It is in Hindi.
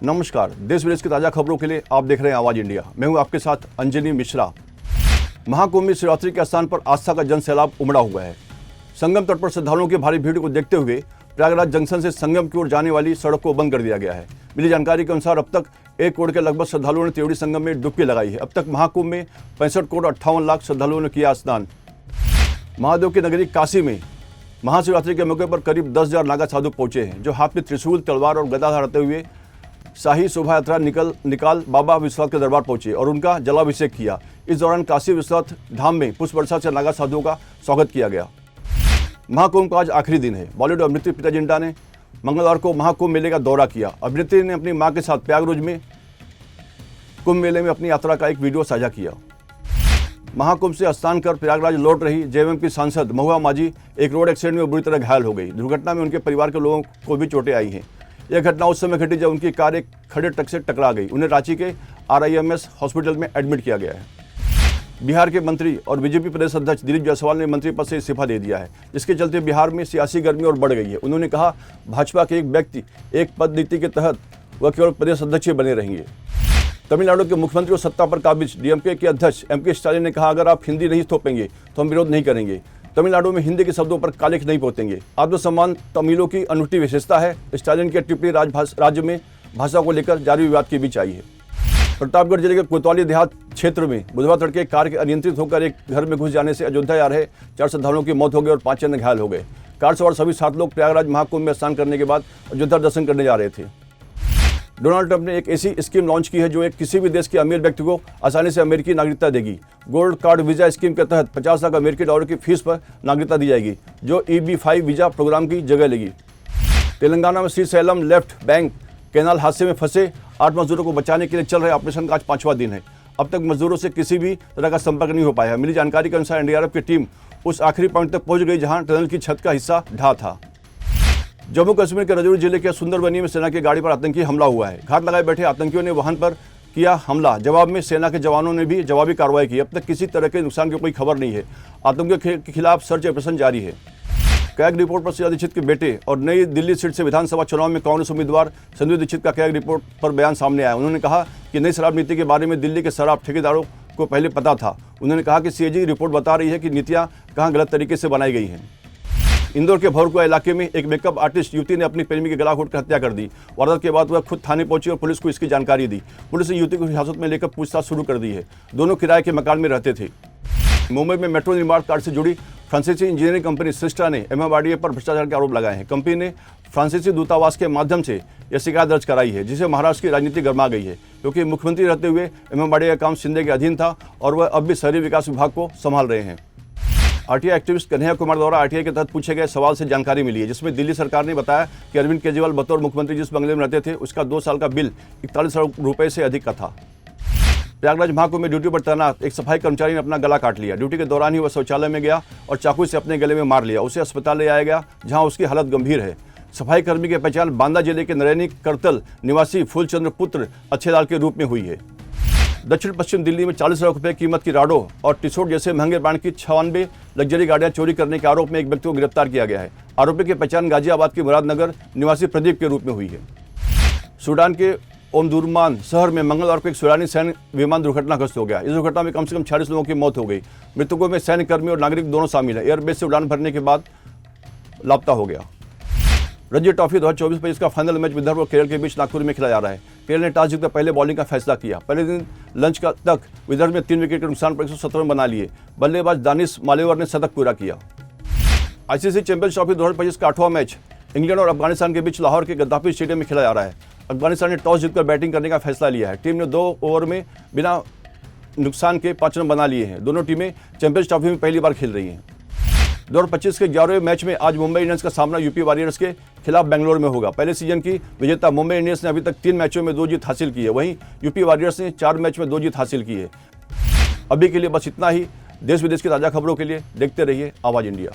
नमस्कार, देश विदेश की ताज़ा खबरों के लिए आप देख रहे हैं आवाज़ इंडिया। मैं हूं आपके साथ अंजनी मिश्रा। महाकुंभ में शिवरात्रि के स्थान पर आस्था का जन सैलाब उमड़ा हुआ है। संगम तट पर श्रद्धालुओं की भारी भीड़ को देखते हुए प्रयागराज जंक्शन से संगम की ओर जाने वाली सड़क को बंद कर दिया गया है। मिली जानकारी के अनुसार अब तक 1 करोड़ के लगभग श्रद्धालुओं ने त्रिवेणी संगम में डुबकी लगाई है। अब तक महाकुंभ में 65 करोड़ 58 लाख श्रद्धालुओं ने किया स्नान। महादेव की नगरी काशी में महाशिवरात्रि के मौके पर करीब 10,000 नागा साधु पहुंचे हैं, जो हाथ में त्रिशूल, तलवार और गदा धारते हुए शाही शोभा यात्रा निकाल बाबा विश्वनाथ के दरबार पहुंचे और उनका जलाभिषेक किया। इस दौरान काशी विश्वनाथ धाम में पुष्प वर्षा से नागा साधुओं का स्वागत किया गया। महाकुंभ का आज आखिरी दिन है। बॉलीवुड अभिनेत्री प्रीता जिंटा ने मंगलवार को महाकुंभ मेले का दौरा किया। अभिनेत्री ने अपनी मां के साथ प्रयागराज में कुंभ मेले में अपनी यात्रा का एक वीडियो साझा किया। महाकुंभ से स्नान कर प्रयागराज लौट रही जेएमएम की सांसद महुआ माझी एक रोड एक्सीडेंट में बुरी तरह घायल हो गई। दुर्घटना में उनके परिवार के लोगों को भी चोटें आई हैं। यह घटना उस समय घटी जब उनकी कार एक खड़े ट्रक से टकरा गई। उन्हें रांची के RIMS हॉस्पिटल में एडमिट किया गया है। बिहार के मंत्री और बीजेपी प्रदेश अध्यक्ष दिलीप जायसवाल ने मंत्री पद से इस्तीफा दे दिया है, जिसके चलते बिहार में सियासी गर्मी और बढ़ गई है। उन्होंने कहा, भाजपा के एक व्यक्ति एक पद नीति के तहत वह केवल प्रदेश अध्यक्ष ही बने रहेंगे। तमिलनाडु के मुख्यमंत्री और सत्ता पर काबिज DMK के अध्यक्ष MK स्टालिन ने कहा, अगर आप हिंदी नहीं थोपेंगे तो हम विरोध नहीं करेंगे। तमिलनाडु में हिंदी के शब्दों पर कालिख नहीं पोतेंगे। आत्मसम्मान तमिलों की अनूठी विशेषता है। स्टालिन की टिप्पणी राज्य में भाषा को लेकर जारी विवाद के बीच आई है। प्रतापगढ़ जिले के कोतवाली देहात क्षेत्र में बुधवार तड़के कार के अनियंत्रित होकर एक घर में घुस जाने से अयोध्या आ रहे 4 श्रद्धालुओं की मौत हो गई और 5 अन्य घायल हो गए। कार सवार सभी 7 लोग प्रयागराज महाकुंभ में स्नान करने के बाद अयोध्या दर्शन करने जा रहे थे। डोनाल्ड ट्रंप ने एक ऐसी स्कीम लॉन्च की है जो एक किसी भी देश के अमीर व्यक्ति को आसानी से अमेरिकी नागरिकता देगी। गोल्ड कार्ड वीजा स्कीम के तहत 50 लाख अमेरिकी डॉलर की फीस पर नागरिकता दी जाएगी, जो EB-5 वीजा प्रोग्राम की जगह लेगी। तेलंगाना में श्रीशैलम लेफ्ट बैंक कैनाल हादसे में फंसे 8 मजदूरों को बचाने के लिए चल रहे ऑपरेशन का आज 5वां दिन है। अब तक मजदूरों से किसी भी तरह का संपर्क नहीं हो पाया है। मिली जानकारी के अनुसार NDRF की टीम उस आखिरी पॉइंट तक पहुंच गई जहां टनल की छत का हिस्सा ढहा था। जम्मू कश्मीर के रजौरी जिले के सुंदरबनी में सेना की गाड़ी पर आतंकी हमला हुआ है। घात लगाए बैठे आतंकियों ने वाहन पर किया हमला। जवाब में सेना के जवानों ने भी जवाबी कार्रवाई की। अब तक किसी तरह के नुकसान की कोई खबर नहीं है। आतंकियों के खिलाफ सर्च ऑपरेशन जारी है। कैग रिपोर्ट पर शीला दीक्षित के बेटे और नई दिल्ली सीट से विधानसभा चुनाव में कांग्रेस उम्मीदवार संजय दीक्षित का कैग रिपोर्ट पर बयान सामने आया। उन्होंने कहा कि नई शराब नीति के बारे में दिल्ली के शराब ठेकेदारों को पहले पता था। उन्होंने कहा कि CAG रिपोर्ट बता रही है कि नीतियां कहां गलत तरीके से बनाई गई हैं। इंदौर के भौरकुआ इलाके में एक मेकअप आर्टिस्ट युवती ने अपनी प्रेमी की गला घोंटकर हत्या कर दी। वारदात के बाद वह खुद थाने पहुंची और पुलिस को इसकी जानकारी दी। पुलिस ने युवती को हिरासत में लेकर पूछताछ शुरू कर दी है। दोनों किराए के मकान में रहते थे। मुंबई में मेट्रो निर्माण कार्य से जुड़ी फ्रांसीसी इंजीनियरिंग कंपनी सिस्टा ने MMRDA पर भ्रष्टाचार के आरोप लगाए हैं। कंपनी ने फ्रांसीसी दूतावास के माध्यम से यह शिकायत दर्ज कराई है, जिसे महाराष्ट्र की राजनीति गर्मा गई है, क्योंकि मुख्यमंत्री रहते हुए MMRDA का काम शिंदे के अधीन था और वह अब भी शहरी विकास विभाग को संभाल रहे हैं। RTI एक्टिविस्ट कन्हैया कुमार द्वारा RTI के तहत पूछे गए सवाल से जानकारी मिली है, जिसमें दिल्ली सरकार ने बताया कि अरविंद केजरीवाल बतौर मुख्यमंत्री जिस बंगले में रहते थे उसका 2 साल का बिल 41 लाख रुपए से अधिक का था। प्रयागराज महाकुंभ में ड्यूटी पर तैनात एक सफाई कर्मचारी ने अपना गला काट लिया। ड्यूटी के दौरान ही वह शौचालय में गया और चाकू से अपने गले में मार लिया। उसे अस्पताल ले जाया गया, जहां उसकी हालत गंभीर है। सफाई कर्मी की पहचान बांदा जिले के नरैनी करतल निवासी फूलचंद्र पुत्र अच्छेलाल के रूप में हुई है। दक्षिण पश्चिम दिल्ली में 40 लाख रुपए कीमत की राडो और टिसोट जैसे महंगे ब्रांड की 96 लग्जरी गाड़ियां चोरी करने के आरोप में एक व्यक्ति को गिरफ्तार किया गया है। आरोपी की पहचान गाजियाबाद के मुरादनगर निवासी प्रदीप के रूप में हुई है। सूडान के ओमदुरमान शहर में मंगलवार को एक सूडानी सैन्य विमान दुर्घटनाग्रस्त हो गया। इस दुर्घटना में कम से कम 46 लोगों की मौत हो गई। मृतकों में सैन्य कर्मी और नागरिक दोनों शामिल है। एयरबेस से उड़ान भरने के बाद लापता हो गया। रणजी ट्रॉफी 2024-25 का फाइनल मैच विदर्भ और केरल के बीच नागपुर में खेला जा रहा है। केरल ने टॉस जीतकर पहले बॉलिंग का फैसला किया। पहले दिन लंच तक विदर्भ में 3 विकेट के नुकसान पर 117 रन बना लिए। बल्लेबाज दानिश मालेवर ने शतक पूरा किया। ICC चैंपियंस ट्रॉफी 2025 का 8वां मैच इंग्लैंड और अफगानिस्तान के बीच लाहौर के गद्दाफी स्टेडियम में खेला जा रहा है। अफगानिस्तान ने टॉस जीतकर बैटिंग करने का फैसला लिया है। टीम ने 2 ओवर में बिना नुकसान के 5 रन बना लिए हैं। दोनों टीमें चैंपियंस ट्रॉफी में पहली बार खेल रही हैं। 2025 के 11वें मैच में आज मुंबई इंडियंस का सामना यूपी वॉरियर्स के खिलाफ बेंगलोर में होगा। पहले सीजन की विजेता मुंबई इंडियंस ने अभी तक 3 मैचों में 2 जीत हासिल की है। वहीं यूपी वॉरियर्स ने 4 मैच में 2 जीत हासिल की है। अभी के लिए बस इतना ही। देश विदेश की ताज़ा खबरों के लिए देखते रहिए आवाज़ इंडिया।